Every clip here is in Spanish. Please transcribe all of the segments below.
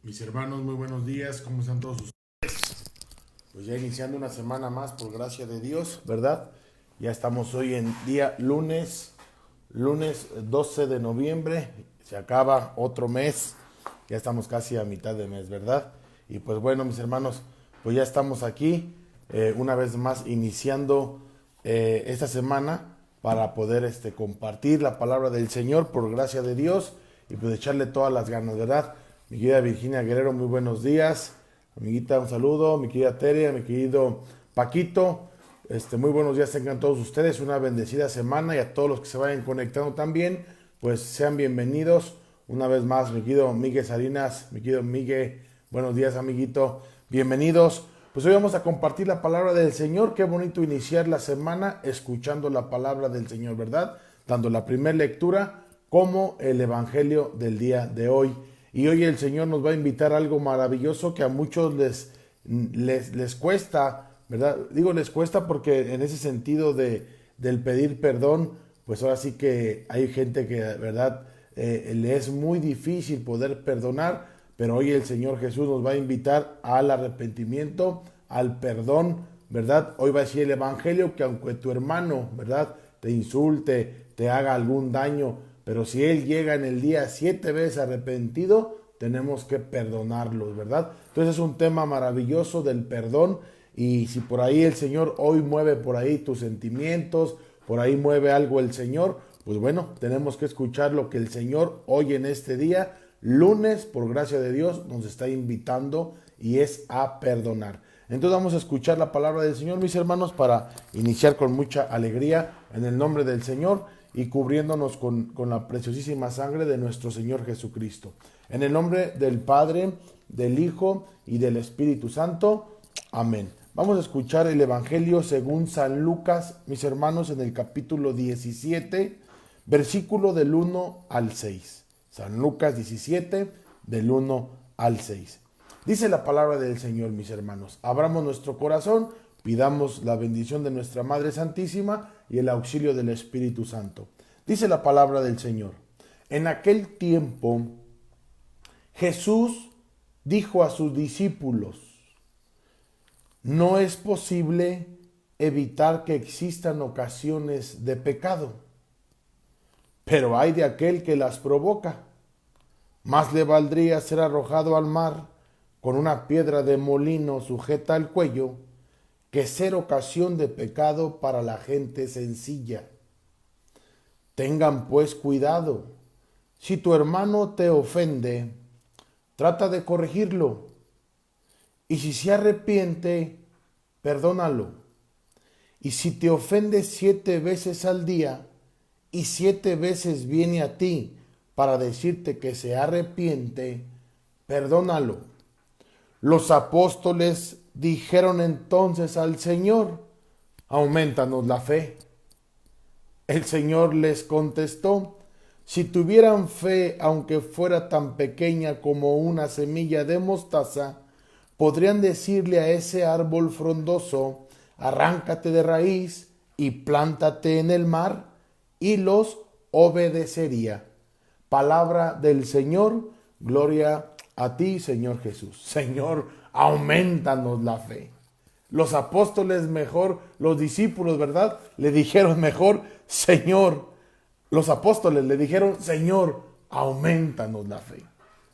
Mis hermanos, muy buenos días, ¿cómo están todos ustedes? Pues ya iniciando una semana más, por gracia de Dios, ¿verdad? Ya estamos hoy en día lunes 12 de noviembre, se acaba otro mes, ya estamos casi a mitad de mes, ¿verdad? Y pues bueno, mis hermanos, pues ya estamos aquí, una vez más iniciando esta semana para poder compartir la palabra del Señor por gracia de Dios y pues echarle todas las ganas, ¿verdad? Mi querida Virginia Guerrero, muy buenos días. Amiguita, un saludo. Mi querida Tere, mi querido Paquito, muy buenos días tengan todos ustedes. Una bendecida semana y a todos los que se vayan conectando también, pues sean bienvenidos. Una vez más, mi querido Miguel Salinas, mi querido Miguel, buenos días, amiguito. Bienvenidos. Pues hoy vamos a compartir la palabra del Señor. Qué bonito iniciar la semana escuchando la palabra del Señor, ¿verdad? Tanto la primera lectura como el Evangelio del día de hoy. Y hoy el Señor nos va a invitar a algo maravilloso que a muchos les cuesta, ¿verdad? Digo les cuesta porque en ese sentido del pedir perdón, pues ahora sí que hay gente que, ¿verdad? Le es muy difícil poder perdonar, pero hoy el Señor Jesús nos va a invitar al arrepentimiento, al perdón, ¿verdad? Hoy va a decir el Evangelio que aunque tu hermano, ¿verdad? Te insulte, te haga algún daño, pero si él llega en el día 7 veces arrepentido, tenemos que perdonarlos, ¿verdad? Entonces es un tema maravilloso del perdón y si por ahí el Señor hoy mueve por ahí tus sentimientos, por ahí mueve algo el Señor, pues bueno, tenemos que escuchar lo que el Señor hoy en este día, lunes, por gracia de Dios, nos está invitando y es a perdonar. Entonces vamos a escuchar la palabra del Señor, mis hermanos, para iniciar con mucha alegría en el nombre del Señor y cubriéndonos con la preciosísima sangre de nuestro Señor Jesucristo. En el nombre del Padre, del Hijo y del Espíritu Santo. Amén. Vamos a escuchar el Evangelio según San Lucas, mis hermanos, en el capítulo 17, versículo del 1 al 6. San Lucas 17, del 1 al 6. Dice la palabra del Señor, mis hermanos. Abramos nuestro corazón, pidamos la bendición de nuestra Madre Santísima y el auxilio del Espíritu Santo. Dice la palabra del Señor. En aquel tiempo, Jesús dijo a sus discípulos, no es posible evitar que existan ocasiones de pecado, pero hay de aquel que las provoca. Más le valdría ser arrojado al mar con una piedra de molino sujeta al cuello que ser ocasión de pecado para la gente sencilla. Tengan pues cuidado. Si tu hermano te ofende, trata de corregirlo. Y si se arrepiente, perdónalo. Y si te ofende 7 veces al día, y 7 veces viene a ti para decirte que se arrepiente, perdónalo. Los apóstoles dijeron entonces al Señor, aumentanos la fe. El Señor les contestó, si tuvieran fe, aunque fuera tan pequeña como una semilla de mostaza, podrían decirle a ese árbol frondoso, arráncate de raíz y plántate en el mar, y los obedecería. Palabra del Señor, gloria a ti, Señor Jesús. Señor, aumentanos la fe. Los apóstoles mejor, los discípulos, ¿verdad? Le dijeron mejor, Señor. Los apóstoles le dijeron, Señor, aumentanos la fe.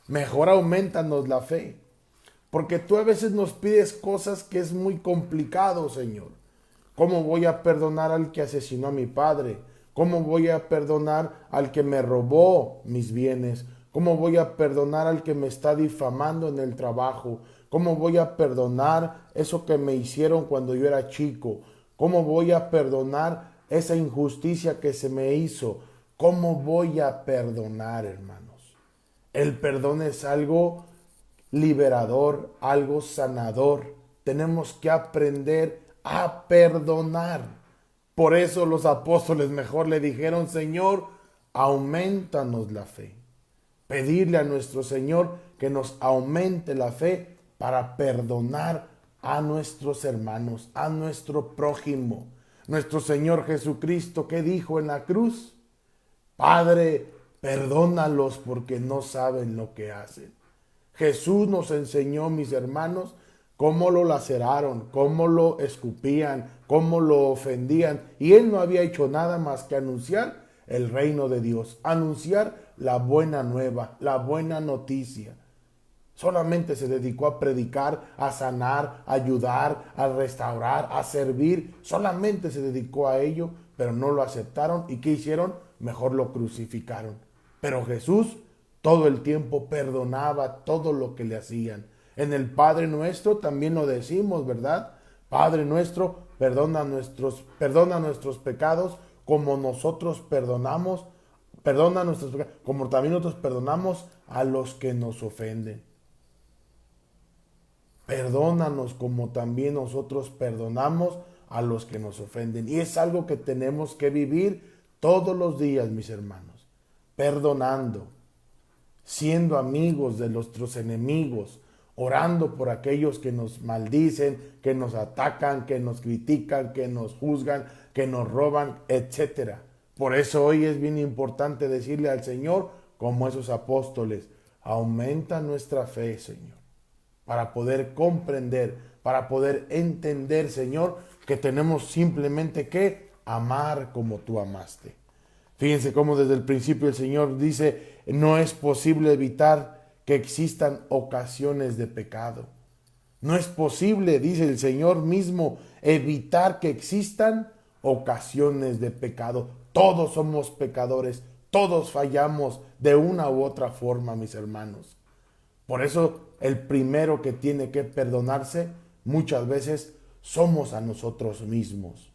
Mejor aumentanos la fe. Porque tú a veces nos pides cosas que es muy complicado, Señor. ¿Cómo voy a perdonar al que asesinó a mi padre? ¿Cómo voy a perdonar al que me robó mis bienes? ¿Cómo voy a perdonar al que me está difamando en el trabajo? ¿Cómo voy a perdonar eso que me hicieron cuando yo era chico? ¿Cómo voy a perdonar esa injusticia que se me hizo? ¿Cómo voy a perdonar, hermanos? El perdón es algo liberador, algo sanador. Tenemos que aprender a perdonar. Por eso los apóstoles mejor le dijeron, Señor, aumentanos la fe. Pedirle a nuestro Señor que nos aumente la fe para perdonar a nuestros hermanos, a nuestro prójimo. Nuestro Señor Jesucristo, ¿qué dijo en la cruz? Padre, perdónalos porque no saben lo que hacen. Jesús nos enseñó, mis hermanos, cómo lo laceraron, cómo lo escupían, cómo lo ofendían. Y Él no había hecho nada más que anunciar el reino de Dios, anunciar la buena nueva, la buena noticia. Solamente se dedicó a predicar, a sanar, a ayudar, a restaurar, a servir. Solamente se dedicó a ello, pero no lo aceptaron. ¿Y qué hicieron? Mejor lo crucificaron. Pero Jesús todo el tiempo perdonaba todo lo que le hacían. En el Padre Nuestro también lo decimos, ¿verdad? Padre nuestro, perdona nuestros pecados como nosotros perdonamos, perdona nuestros pecados, como también nosotros perdonamos a los que nos ofenden. Perdónanos como también nosotros perdonamos a los que nos ofenden. Y es algo que tenemos que vivir todos los días, mis hermanos. Perdonando, siendo amigos de nuestros enemigos, orando por aquellos que nos maldicen, que nos atacan, que nos critican, que nos juzgan, que nos roban, etc. Por eso hoy es bien importante decirle al Señor, como esos apóstoles, aumenta nuestra fe, Señor, para poder comprender, para poder entender, Señor, que tenemos simplemente que amar como tú amaste. Fíjense cómo desde el principio el Señor dice, no es posible evitar que existan ocasiones de pecado. No es posible, dice el Señor mismo, evitar que existan ocasiones de pecado. Todos somos pecadores, todos fallamos de una u otra forma, mis hermanos. Por eso el primero que tiene que perdonarse muchas veces somos a nosotros mismos,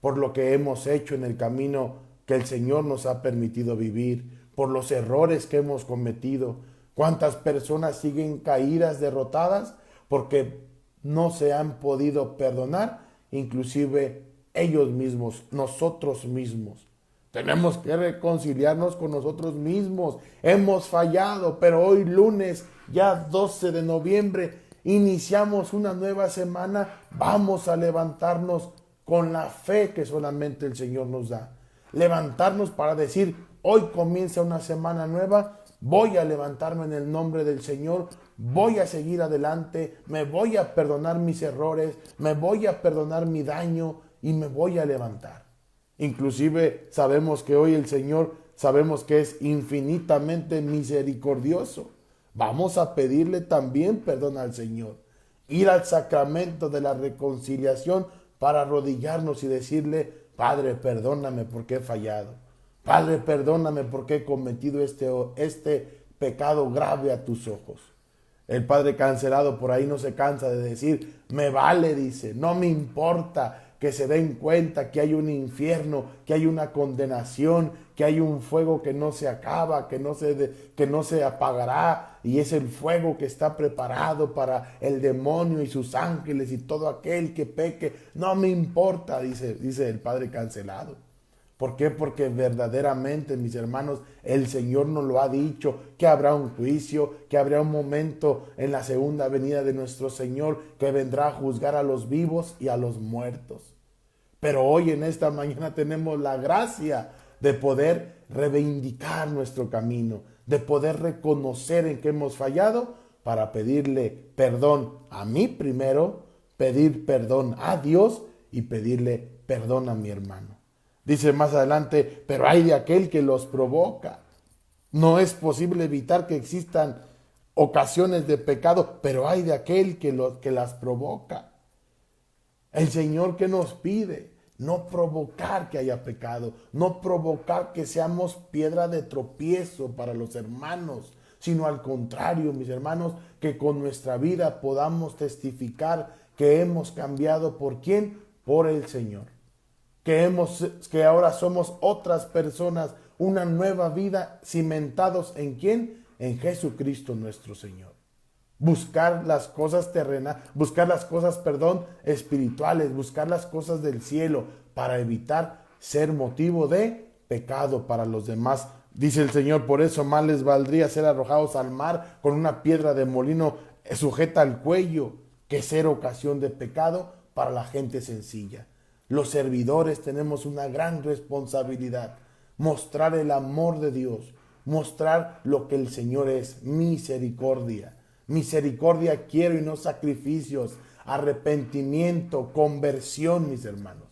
por lo que hemos hecho en el camino que el Señor nos ha permitido vivir, por los errores que hemos cometido. ¿Cuántas personas siguen caídas, derrotadas, porque no se han podido perdonar? Inclusive ellos mismos, nosotros mismos. Tenemos que reconciliarnos con nosotros mismos. Hemos fallado, pero hoy lunes, ya 12 de noviembre, iniciamos una nueva semana. Vamos a levantarnos con la fe que solamente el Señor nos da. Levantarnos para decir, hoy comienza una semana nueva, voy a levantarme en el nombre del Señor, voy a seguir adelante, me voy a perdonar mis errores, me voy a perdonar mi daño y me voy a levantar. Inclusive sabemos que hoy el Señor, sabemos que es infinitamente misericordioso. Vamos a pedirle también perdón al Señor. Ir al sacramento de la reconciliación para arrodillarnos y decirle, Padre, perdóname porque he fallado. Padre, perdóname porque he cometido este pecado grave a tus ojos. El padre cancelado por ahí no se cansa de decir, me vale, dice, no me importa que se den cuenta que hay un infierno, que hay una condenación, que hay un fuego que no se acaba, que no se apagará, y es el fuego que está preparado para el demonio y sus ángeles y todo aquel que peque. No me importa, dice el padre cancelado. ¿Por qué? Porque verdaderamente, mis hermanos, el Señor nos lo ha dicho, que habrá un juicio, que habrá un momento en la segunda venida de nuestro Señor que vendrá a juzgar a los vivos y a los muertos. Pero hoy en esta mañana tenemos la gracia de poder reivindicar nuestro camino, de poder reconocer en qué hemos fallado para pedirle perdón a mí primero, pedir perdón a Dios y pedirle perdón a mi hermano. Dice más adelante, pero hay de aquel que los provoca. No es posible evitar que existan ocasiones de pecado, pero hay de aquel que las provoca. El Señor, ¿qué nos pide? No provocar que haya pecado, no provocar que seamos piedra de tropiezo para los hermanos, sino al contrario, mis hermanos, que con nuestra vida podamos testificar que hemos cambiado. ¿Por quién? Por el Señor. Que ahora somos otras personas, una nueva vida, cimentados ¿en quién? En Jesucristo nuestro Señor. Buscar las cosas terrenales, buscar las cosas, espirituales, buscar las cosas del cielo para evitar ser motivo de pecado para los demás. Dice el Señor, por eso más les valdría ser arrojados al mar con una piedra de molino sujeta al cuello que ser ocasión de pecado para la gente sencilla. Los servidores tenemos una gran responsabilidad, mostrar el amor de Dios, mostrar lo que el Señor es, misericordia. Misericordia quiero y no sacrificios. Arrepentimiento, conversión, mis hermanos.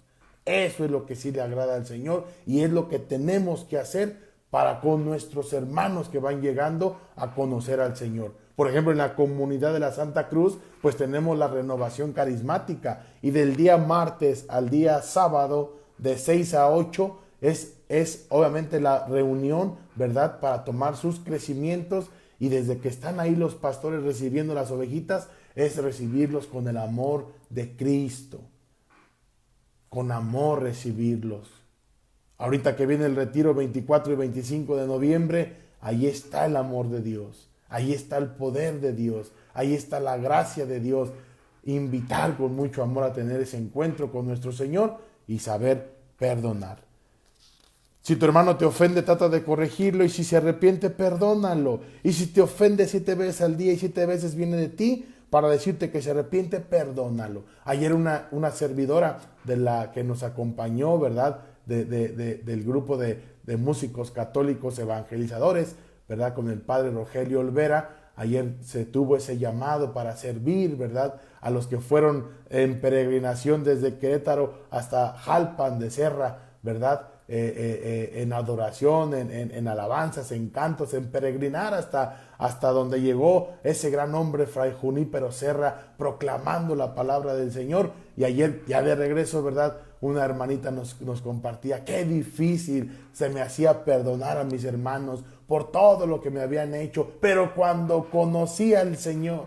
Eso es lo que sí le agrada al Señor y es lo que tenemos que hacer para con nuestros hermanos que van llegando a conocer al Señor. Por ejemplo, en la comunidad de la Santa Cruz, pues tenemos la renovación carismática y del día martes al día sábado de 6 a 8 es obviamente la reunión, ¿verdad? Para tomar sus crecimientos y desde que están ahí los pastores recibiendo las ovejitas, es recibirlos con el amor de Cristo. Con amor recibirlos. Ahorita que viene el retiro 24 y 25 de noviembre, ahí está el amor de Dios. Ahí está el poder de Dios. Ahí está la gracia de Dios. Invitar con mucho amor a tener ese encuentro con nuestro Señor y saber perdonar. Si tu hermano te ofende, trata de corregirlo y si se arrepiente, perdónalo. Y si te ofende 7 veces al día y 7 veces viene de ti para decirte que se arrepiente, perdónalo. Ayer una servidora de la que nos acompañó, ¿verdad? Del grupo de músicos católicos evangelizadores, ¿verdad? Con el padre Rogelio Olvera. Ayer se tuvo ese llamado para servir, ¿verdad? A los que fueron en peregrinación desde Querétaro hasta Jalpan de Serra, ¿verdad? En adoración, en alabanzas, en cantos, en peregrinar hasta donde llegó ese gran hombre, Fray Junípero Serra, proclamando la palabra del Señor. Y ayer, ya de regreso, ¿verdad? Una hermanita nos compartía, qué difícil se me hacía perdonar a mis hermanos por todo lo que me habían hecho, pero cuando conocí al Señor,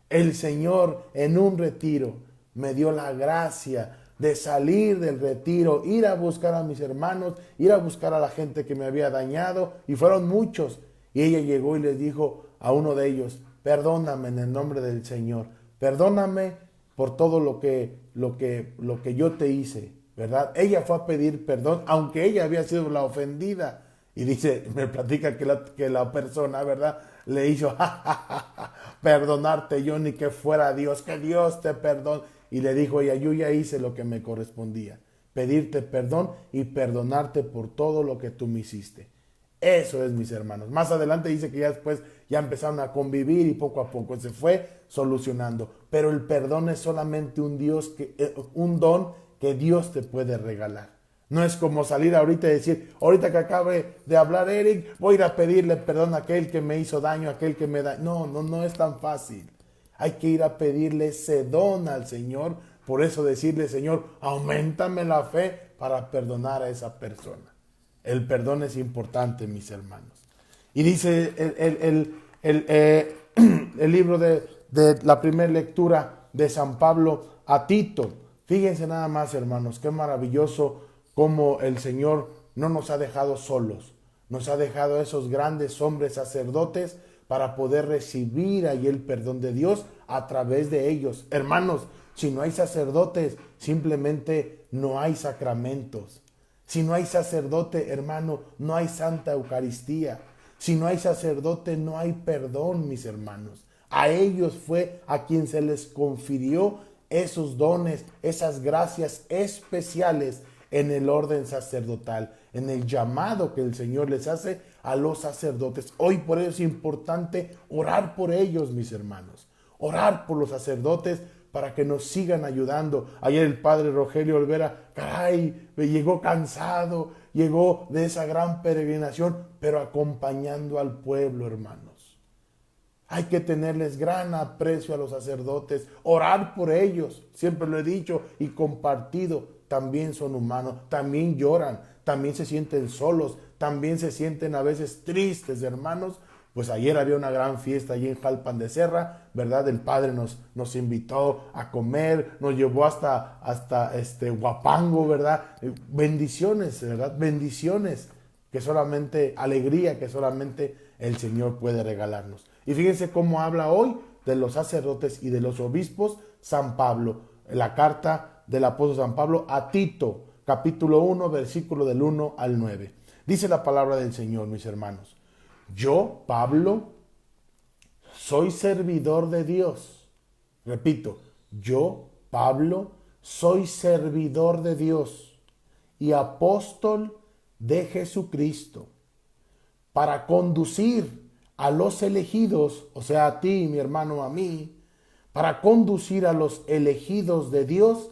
el Señor en un retiro me dio la gracia de salir del retiro, ir a buscar a mis hermanos, ir a buscar a la gente que me había dañado, y fueron muchos. Y ella llegó y les dijo a uno de ellos, perdóname en el nombre del Señor, perdóname por todo lo que yo te hice, ¿verdad? Ella fue a pedir perdón, aunque ella había sido la ofendida. Y dice, me platica que la persona, ¿verdad? Le hizo, ja, ja, ja, ja, perdonarte yo ni que fuera Dios, que Dios te perdone. Y le dijo ella, yo ya hice lo que me correspondía, pedirte perdón y perdonarte por todo lo que tú me hiciste. Eso es, mis hermanos. Más adelante dice que ya después ya empezaron a convivir y poco a poco se fue solucionando. Pero el perdón es solamente un don que Dios te puede regalar. No es como salir ahorita y decir, ahorita que acabe de hablar Eric, voy a ir a pedirle perdón a aquel que me hizo daño, a aquel que me da. No es tan fácil. Hay que ir a pedirle ese don al Señor. Por eso decirle, Señor, auméntame la fe para perdonar a esa persona. El perdón es importante, mis hermanos. Y dice el libro de la primera lectura de San Pablo a Tito. Fíjense nada más, hermanos, qué maravilloso cómo el Señor no nos ha dejado solos. Nos ha dejado a esos grandes hombres sacerdotes para poder recibir ahí el perdón de Dios a través de ellos. Hermanos, si no hay sacerdotes, simplemente no hay sacramentos. Si no hay sacerdote, hermano, no hay Santa Eucaristía. Si no hay sacerdote, no hay perdón, mis hermanos. A ellos fue a quien se les confirió esos dones, esas gracias especiales en el orden sacerdotal, en el llamado que el Señor les hace a los sacerdotes. Hoy por eso es importante orar por ellos, mis hermanos. Orar por los sacerdotes para que nos sigan ayudando. Ayer el padre Rogelio Olvera, caray, llegó cansado, llegó de esa gran peregrinación, pero acompañando al pueblo, hermanos. Hay que tenerles gran aprecio a los sacerdotes, orar por ellos, siempre lo he dicho y compartido. También son humanos, también lloran, también se sienten solos, también se sienten a veces tristes, hermanos. Pues ayer había una gran fiesta allí en Jalpan de Serra, ¿verdad? El Padre nos invitó a comer, nos llevó hasta Huapango, ¿verdad? Bendiciones, ¿verdad? Bendiciones, que solamente, alegría que solamente el Señor puede regalarnos. Y fíjense cómo habla hoy de los sacerdotes y de los obispos San Pablo, la carta del apóstol San Pablo a Tito, capítulo 1, versículo del 1 al 9. Dice la palabra del Señor, mis hermanos. Yo, Pablo, soy servidor de Dios. Repito, yo, Pablo, soy servidor de Dios y apóstol de Jesucristo para conducir a los elegidos, o sea, a ti, mi hermano, a mí, para conducir a los elegidos de Dios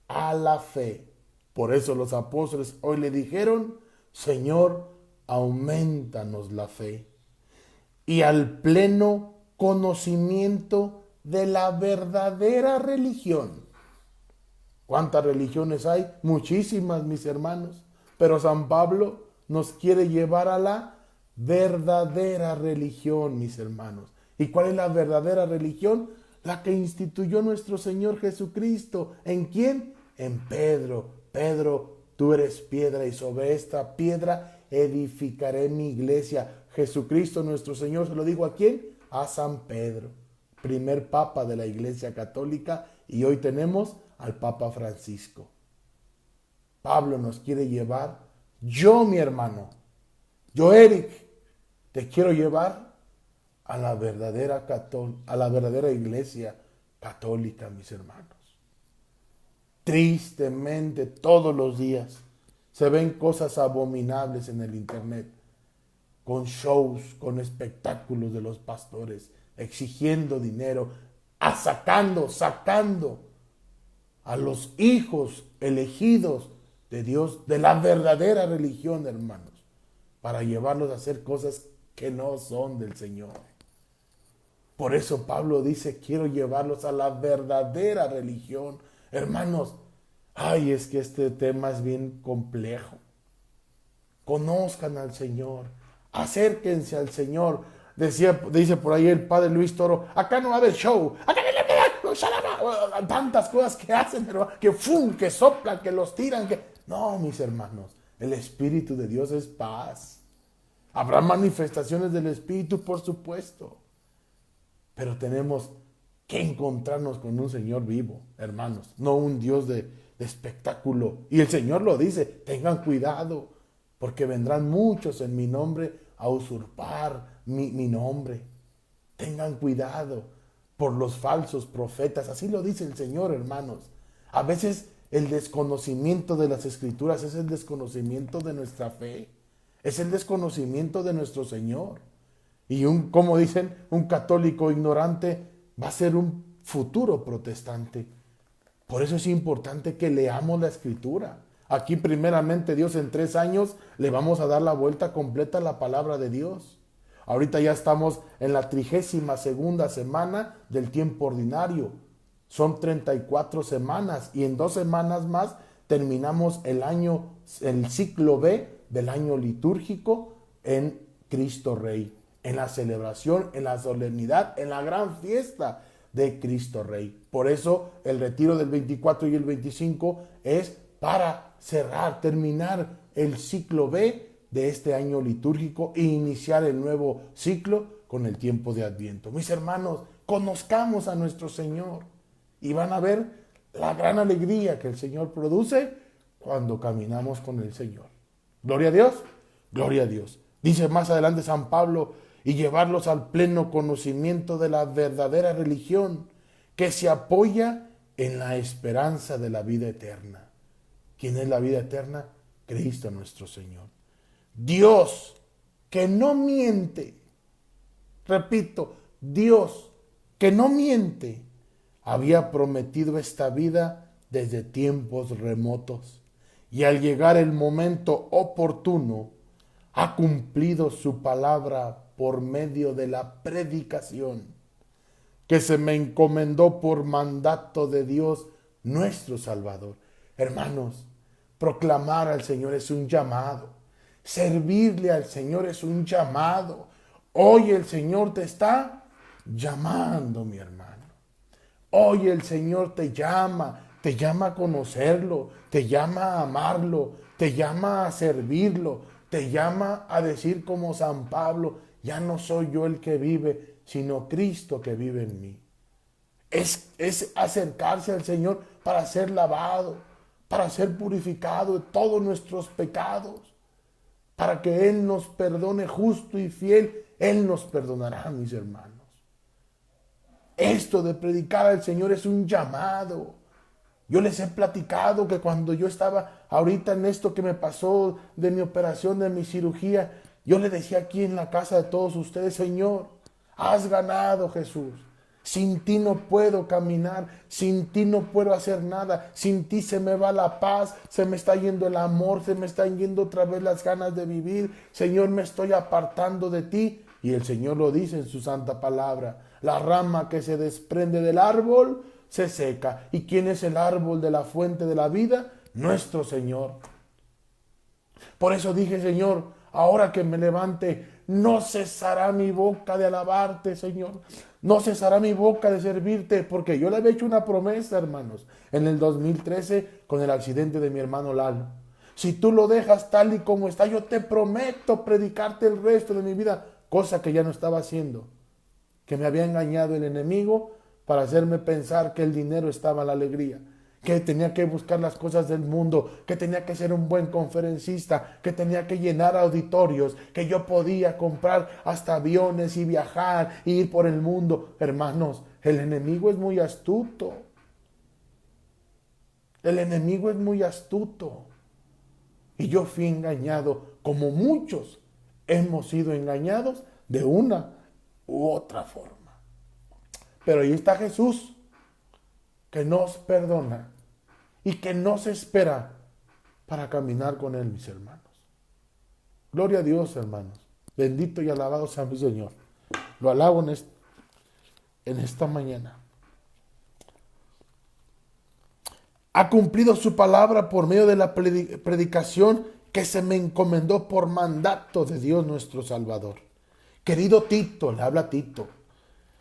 a la fe. Por eso los apóstoles hoy le dijeron, Señor, aumentanos la fe y al pleno conocimiento de la verdadera religión. ¿Cuántas religiones hay? Muchísimas, mis hermanos. Pero San Pablo nos quiere llevar a la verdadera religión, mis hermanos. ¿Y cuál es la verdadera religión? La que instituyó nuestro Señor Jesucristo. ¿En quién? En Pedro. Pedro, tú eres piedra y sobre esta piedra edificaré mi iglesia. Jesucristo nuestro Señor se lo dijo ¿a quién? A San Pedro, primer papa de la Iglesia Católica, y hoy tenemos al Papa Francisco. Pablo nos quiere llevar, yo mi hermano, yo Eric, te quiero llevar a la verdadera Iglesia Católica, mis hermanos. Tristemente todos los días se ven cosas abominables en el internet, con shows, con espectáculos de los pastores, exigiendo dinero, sacando a los hijos elegidos de Dios, de la verdadera religión, hermanos, para llevarlos a hacer cosas que no son del Señor. Por eso Pablo dice, quiero llevarlos a la verdadera religión. Hermanos, es que este tema es bien complejo. Conozcan al Señor, acérquense al Señor. Dice por ahí el padre Luis Toro, acá no va a haber show, acá tantas cosas que hacen, pero que soplan, que los tiran, No, mis hermanos, el Espíritu de Dios es paz. Habrá manifestaciones del Espíritu, por supuesto, pero tenemos que encontrarnos con un Señor vivo, hermanos, no un Dios de espectáculo. Y el Señor lo dice, tengan cuidado, porque vendrán muchos en mi nombre a usurpar mi nombre. Tengan cuidado por los falsos profetas. Así lo dice el Señor, hermanos. A veces el desconocimiento de las Escrituras es el desconocimiento de nuestra fe. Es el desconocimiento de nuestro Señor. Y como dicen, un católico ignorante va a ser un futuro protestante. Por eso es importante que leamos la Escritura. Aquí primeramente Dios en 3 años le vamos a dar la vuelta completa a la palabra de Dios. Ahorita ya estamos en la 32ª semana del tiempo ordinario. Son 34 semanas y en 2 semanas más terminamos el ciclo B del año litúrgico en Cristo Rey, en la celebración, en la solemnidad, en la gran fiesta de Cristo Rey. Por eso el retiro del 24 y el 25 es para terminar el ciclo B de este año litúrgico e iniciar el nuevo ciclo con el tiempo de Adviento. Mis hermanos, conozcamos a nuestro Señor y van a ver la gran alegría que el Señor produce cuando caminamos con el Señor. Gloria a Dios, gloria a Dios. Dice más adelante San Pablo, y llevarlos al pleno conocimiento de la verdadera religión que se apoya en la esperanza de la vida eterna. ¿Quién es la vida eterna? Cristo nuestro Señor. Dios, que no miente. Repito, Dios, que no miente, había prometido esta vida desde tiempos remotos y al llegar el momento oportuno, ha cumplido su palabra por medio de la predicación que se me encomendó por mandato de Dios nuestro Salvador. Hermanos, proclamar al Señor es un llamado. Servirle al Señor es un llamado. Hoy el Señor te está llamando, mi hermano. Hoy el Señor te llama a conocerlo, te llama a amarlo, te llama a servirlo, te llama a decir como San Pablo, ya no soy yo el que vive, sino Cristo que vive en mí. Es acercarse al Señor para ser lavado, para ser purificado de todos nuestros pecados, para que Él nos perdone justo y fiel. Él nos perdonará, mis hermanos. Esto de predicar al Señor es un llamado. Yo les he platicado que cuando yo estaba ahorita en esto que me pasó de mi operación, de mi cirugía, Yo le decía aquí en la casa de todos ustedes, Señor, has ganado, Jesús. Sin ti no puedo caminar, sin ti no puedo hacer nada, sin ti se me va la paz, se me está yendo el amor, se me están yendo otra vez las ganas de vivir. Señor, me estoy apartando de ti. Y el Señor lo dice en su santa palabra. La rama que se desprende del árbol se seca. ¿Y quién es el árbol de la fuente de la vida? Nuestro Señor. Por eso dije, Señor, ahora que me levante, no cesará mi boca de alabarte, Señor. No cesará mi boca de servirte, porque yo le había hecho una promesa, hermanos, en el 2013 con el accidente de mi hermano Lalo. Si tú lo dejas tal y como está, yo te prometo predicarte el resto de mi vida, cosa que ya no estaba haciendo, que me había engañado el enemigo para hacerme pensar que el dinero estaba en la alegría, que tenía que buscar las cosas del mundo, que tenía que ser un buen conferencista, que tenía que llenar auditorios, que yo podía comprar hasta aviones y viajar y ir por el mundo. Hermanos, el enemigo es muy astuto. El enemigo es muy astuto. Y yo fui engañado, como muchos hemos sido engañados de una u otra forma. Pero ahí está Jesús, que nos perdona y que nos espera para caminar con Él, mis hermanos. Gloria a Dios, hermanos. Bendito y alabado sea mi Señor. Lo alabo en esta mañana. Ha cumplido su palabra por medio de la predicación que se me encomendó por mandato de Dios nuestro Salvador. Querido Tito, le habla Tito,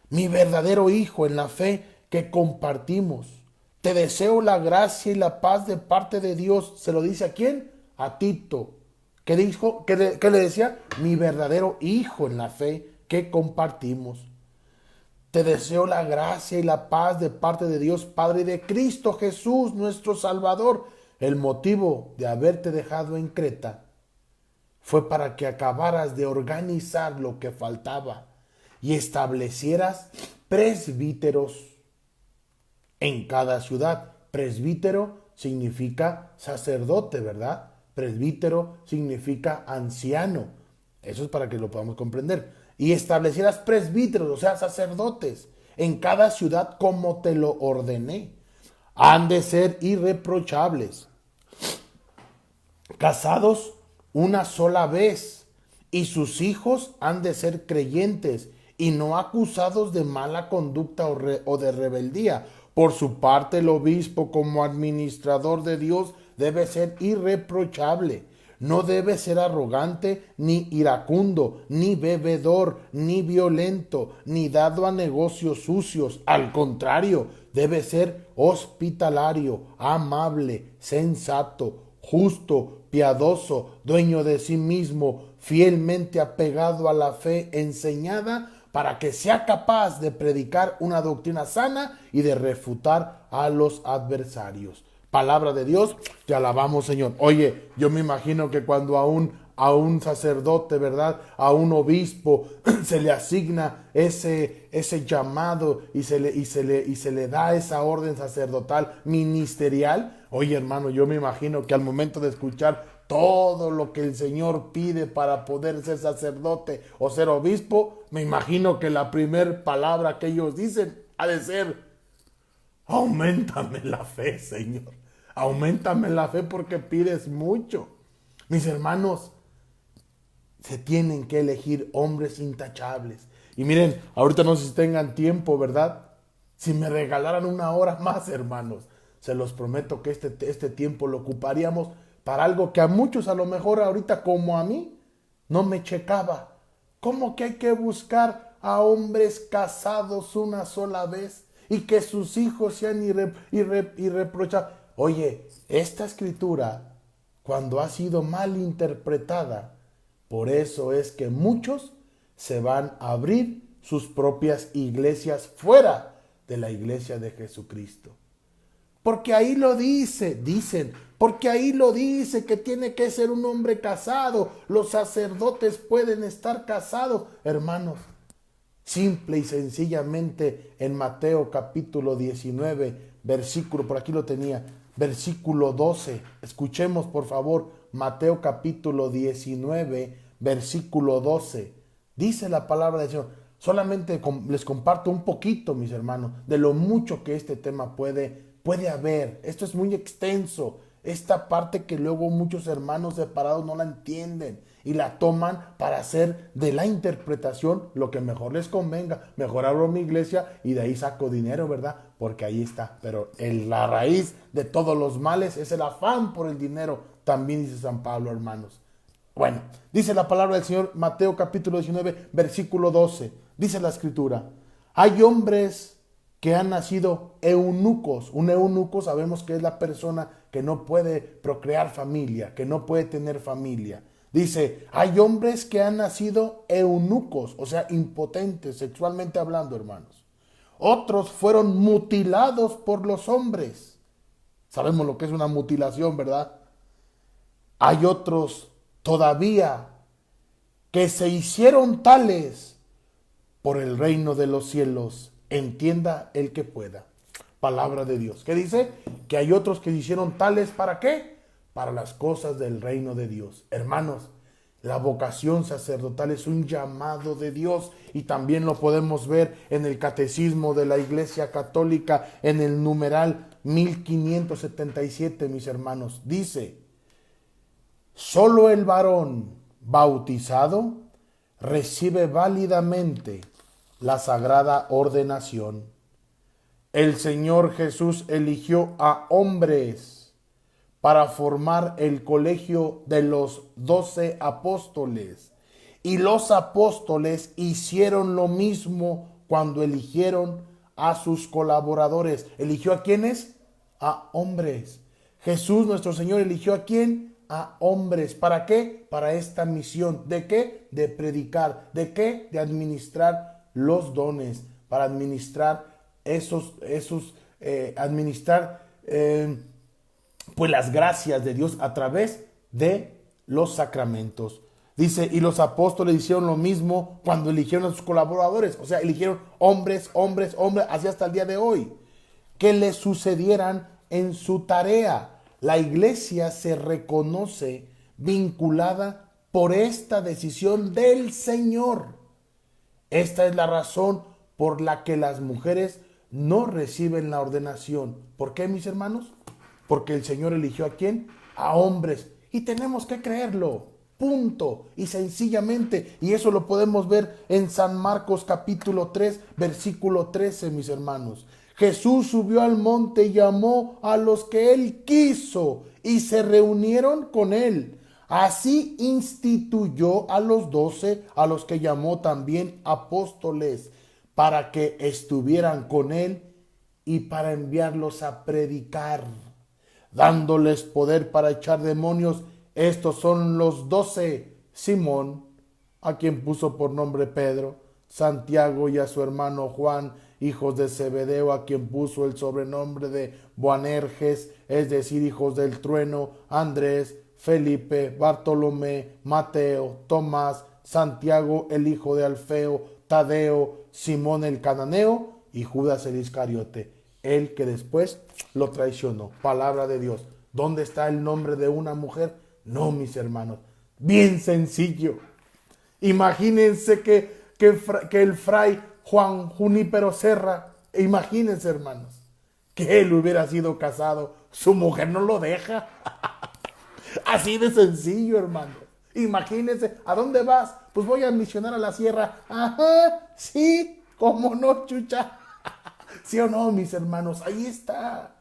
mi verdadero hijo en la fe que compartimos. Te deseo la gracia y la paz de parte de Dios. ¿Se lo dice a quién? A Tito. ¿Qué dijo? ¿Qué le decía? Mi verdadero hijo en la fe que compartimos. Te deseo la gracia y la paz de parte de Dios Padre y de Cristo Jesús, nuestro Salvador. El motivo de haberte dejado en Creta fue para que acabaras de organizar lo que faltaba y establecieras presbíteros en cada ciudad. Presbítero significa sacerdote, ¿verdad? Presbítero significa anciano. Eso es para que lo podamos comprender. Y establecieras presbíteros, o sea, sacerdotes, en cada ciudad como te lo ordené. Han de ser irreprochables, casados una sola vez, y sus hijos han de ser creyentes y no acusados de mala conducta o de rebeldía. Por su parte, el obispo, como administrador de Dios, debe ser irreprochable. No debe ser arrogante, ni iracundo, ni bebedor, ni violento, ni dado a negocios sucios. Al contrario, debe ser hospitalario, amable, sensato, justo, piadoso, dueño de sí mismo, fielmente apegado a la fe enseñada, para que sea capaz de predicar una doctrina sana y de refutar a los adversarios. Palabra de Dios, te alabamos, Señor. Oye, yo me imagino que cuando a un sacerdote, ¿verdad? A un obispo se le asigna ese llamado y se le da esa orden sacerdotal ministerial. Oye, hermano, yo me imagino que al momento de escuchar todo lo que el Señor pide para poder ser sacerdote o ser obispo, me imagino que la primer palabra que ellos dicen ha de ser: auméntame la fe, Señor. Auméntame la fe porque pides mucho. Mis hermanos, se tienen que elegir hombres intachables. Y miren, ahorita no sé si tengan tiempo, ¿verdad? Si me regalaran una hora más, hermanos, se los prometo que este tiempo lo ocuparíamos para algo que a muchos, a lo mejor ahorita como a mí, no me checaba. ¿Cómo que hay que buscar a hombres casados una sola vez y que sus hijos sean irreprochables? Oye, esta escritura, cuando ha sido mal interpretada, por eso es que muchos se van a abrir sus propias iglesias fuera de la iglesia de Jesucristo. Porque ahí lo dicen, porque ahí lo dice que tiene que ser un hombre casado. Los sacerdotes pueden estar casados, hermanos. Simple y sencillamente en Mateo capítulo 19, versículo, por aquí lo tenía, versículo 12. Escuchemos por favor Mateo capítulo 19, versículo 12. Dice la palabra del Señor. Solamente les comparto un poquito, mis hermanos, de lo mucho que este tema puede haber. Esto es muy extenso. Esta parte que luego muchos hermanos separados no la entienden y la toman para hacer de la interpretación lo que mejor les convenga. Mejor abro mi iglesia y de ahí saco dinero, ¿verdad? Porque ahí está. Pero la raíz de todos los males es el afán por el dinero. También dice San Pablo, hermanos. Bueno, dice la palabra del Señor, Mateo capítulo 19, versículo 12. Dice la escritura, hay hombres que han nacido eunucos. Un eunuco sabemos que es la persona que no puede procrear familia, que no puede tener familia. Dice, hay hombres que han nacido eunucos, o sea, impotentes, sexualmente hablando, hermanos. Otros fueron mutilados por los hombres. Sabemos lo que es una mutilación, ¿verdad? Hay otros todavía que se hicieron tales por el reino de los cielos. Entienda el que pueda. Palabra de Dios. ¿Qué dice? Que hay otros que se hicieron tales, ¿para qué? Para las cosas del reino de Dios. Hermanos, la vocación sacerdotal es un llamado de Dios y también lo podemos ver en el catecismo de la Iglesia Católica en el numeral 1577, mis hermanos. Dice, solo el varón bautizado recibe válidamente la sagrada ordenación. El Señor Jesús eligió a hombres para formar el colegio de los 12 apóstoles. Y los apóstoles hicieron lo mismo cuando eligieron a sus colaboradores. ¿Eligió a quiénes? A hombres. Jesús, nuestro Señor, eligió a quién? A hombres. ¿Para qué? Para esta misión. ¿De qué? De predicar. ¿De qué? De administrar los dones. Para administrar pues las gracias de Dios a través de los sacramentos. Dice, y los apóstoles hicieron lo mismo cuando eligieron a sus colaboradores. O sea, eligieron hombres, así hasta el día de hoy, que les sucedieran en su tarea. La iglesia se reconoce vinculada por esta decisión del Señor. Esta es la razón por la que las mujeres no reciben la ordenación. ¿Por qué, mis hermanos? Porque el Señor eligió ¿a quién? A hombres. Y tenemos que creerlo. Punto. Y sencillamente. Y eso lo podemos ver en San Marcos capítulo 3, versículo 13, mis hermanos. Jesús subió al monte y llamó a los que él quiso y se reunieron con él. Así instituyó a los 12, a los que llamó también apóstoles, para que estuvieran con él y para enviarlos a predicar, dándoles poder para echar demonios. Estos son los 12: Simón, a quien puso por nombre Pedro; Santiago y a su hermano Juan, hijos de Zebedeo, a quien puso el sobrenombre de Boanerges, es decir, hijos del trueno; Andrés, Felipe, Bartolomé, Mateo, Tomás, Santiago el hijo de Alfeo, Tadeo, Simón el cananeo y Judas el Iscariote, el que después lo traicionó. Palabra de Dios. ¿Dónde está el nombre de una mujer? No, mis hermanos. Bien sencillo. Imagínense que el fray Juan Junípero Serra, imagínense, hermanos, que él hubiera sido casado, su mujer no lo deja. Así de sencillo, hermano. Imagínense, ¿a dónde vas? Pues voy a misionar a la sierra. Ajá, sí, cómo no, chucha. ¿Sí o no, mis hermanos? Ahí está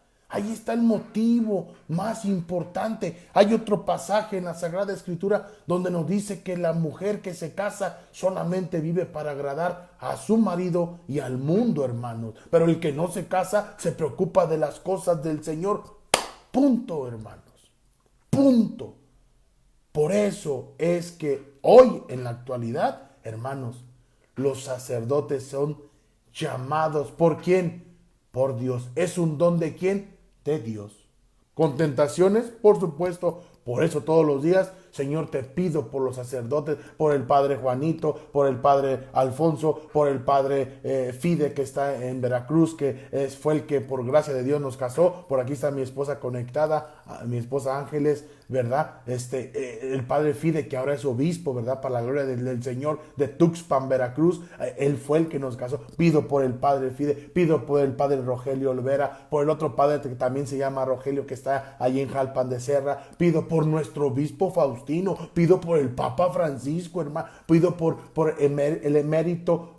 el motivo más importante. Hay otro pasaje en la Sagrada Escritura donde nos dice que la mujer que se casa solamente vive para agradar a su marido y al mundo, hermanos. Pero el que no se casa se preocupa de las cosas del Señor. Punto, hermanos. Punto. Por eso es que hoy, en la actualidad, hermanos, los sacerdotes son llamados. ¿Por quién? Por Dios. ¿Es un don de quién? De Dios. Con tentaciones, por supuesto. Por eso todos los días Señor, te pido por los sacerdotes, por el padre Juanito, por el padre Alfonso, por el padre Fide que está en Veracruz, que fue el que por gracia de Dios nos casó. Por aquí está mi esposa conectada, mi esposa Ángeles, ¿verdad? El padre Fide, que ahora es obispo, ¿verdad? Para la gloria del Señor, de Tuxpan, Veracruz. Él fue el que nos casó. Pido por el padre Fide, pido por el padre Rogelio Olvera, por el otro padre que también se llama Rogelio, que está allí en Jalpan de Serra. Pido por nuestro obispo Faustino, pido por el Papa Francisco, hermano, pido por el emérito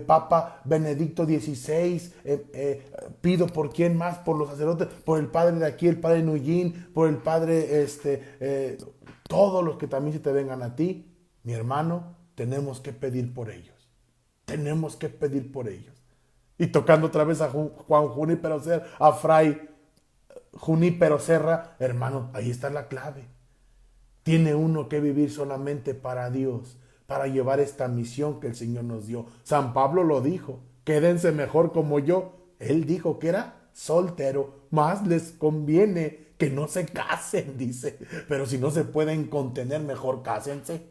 Papa Benedicto XVI, pido por quién más, por los sacerdotes, por el padre de aquí, el padre Nuyin, por el padre, todos los que también se te vengan a ti, mi hermano, tenemos que pedir por ellos. Tenemos que pedir por ellos. Y tocando otra vez a Juan Junípero Serra, a Fray Junípero Serra, hermano, ahí está la clave. Tiene uno que vivir solamente para Dios, para llevar esta misión que el Señor nos dio. San Pablo lo dijo, quédense mejor como yo. Él dijo que era soltero, más les conviene que no se casen, dice. Pero si no se pueden contener, mejor cásense.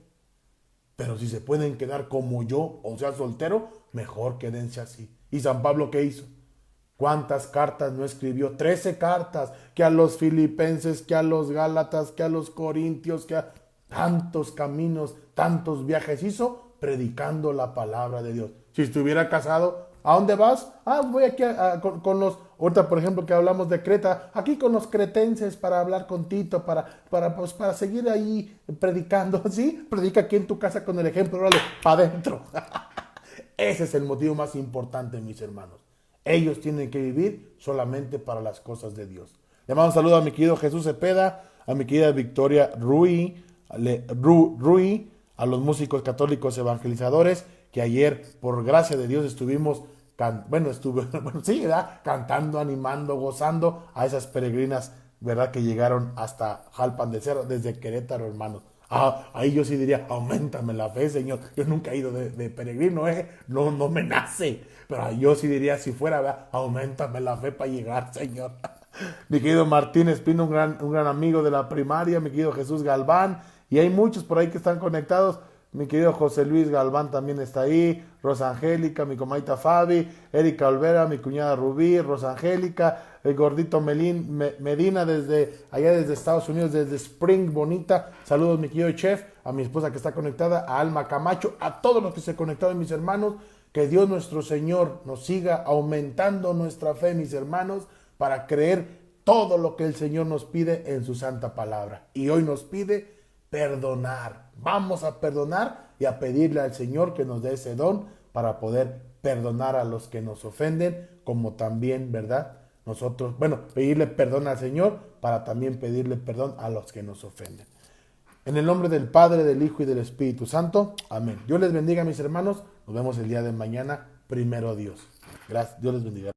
Pero si se pueden quedar como yo, o sea, soltero, mejor quédense así. ¿Y San Pablo qué hizo? ¿Cuántas cartas no escribió? 13 cartas, que a los filipenses, que a los gálatas, que a los corintios, que a tantos caminos, tantos viajes hizo predicando la palabra de Dios. Si estuviera casado, ¿a dónde vas? Voy aquí con los, ahorita por ejemplo que hablamos de Creta, aquí con los cretenses para hablar con Tito, para seguir ahí predicando, ¿sí? Predica aquí en tu casa con el ejemplo, órale, para adentro. Ese es el motivo más importante, mis hermanos. Ellos tienen que vivir solamente para las cosas de Dios. Le mando un saludo a mi querido Jesús Cepeda, a mi querida Victoria Rui, a los músicos católicos evangelizadores, que ayer, por gracia de Dios, estuvimos cantando, animando, gozando a esas peregrinas, ¿verdad? Que llegaron hasta Jalpan de Serra, desde Querétaro, hermanos. Ahí yo sí diría, auméntame la fe, Señor. Yo nunca he ido de peregrino, no me nace. Pero yo sí diría, si fuera, ¿verdad? Auméntame la fe para llegar, Señor. Mi querido Martín Espino, un gran amigo de la primaria, mi querido Jesús Galván, y hay muchos por ahí que están conectados. Mi querido José Luis Galván también está ahí, Rosa Angélica, mi comadita Fabi, Erika Olvera, mi cuñada Rubí, Rosa Angélica, el gordito Medina desde Estados Unidos, desde Spring Bonita. Saludos, mi querido Chef, a mi esposa que está conectada, a Alma Camacho, a todos los que se conectaron, mis hermanos. Que Dios nuestro Señor nos siga aumentando nuestra fe, mis hermanos, para creer todo lo que el Señor nos pide en su santa palabra. Y hoy nos pide perdonar. Vamos a perdonar y a pedirle al Señor que nos dé ese don para poder perdonar a los que nos ofenden, como también, ¿verdad? Nosotros, pedirle perdón al Señor para también pedirle perdón a los que nos ofenden. En el nombre del Padre, del Hijo y del Espíritu Santo. Amén. Dios les bendiga, mis hermanos. Nos vemos el día de mañana. Primero Dios. Gracias. Dios les bendiga.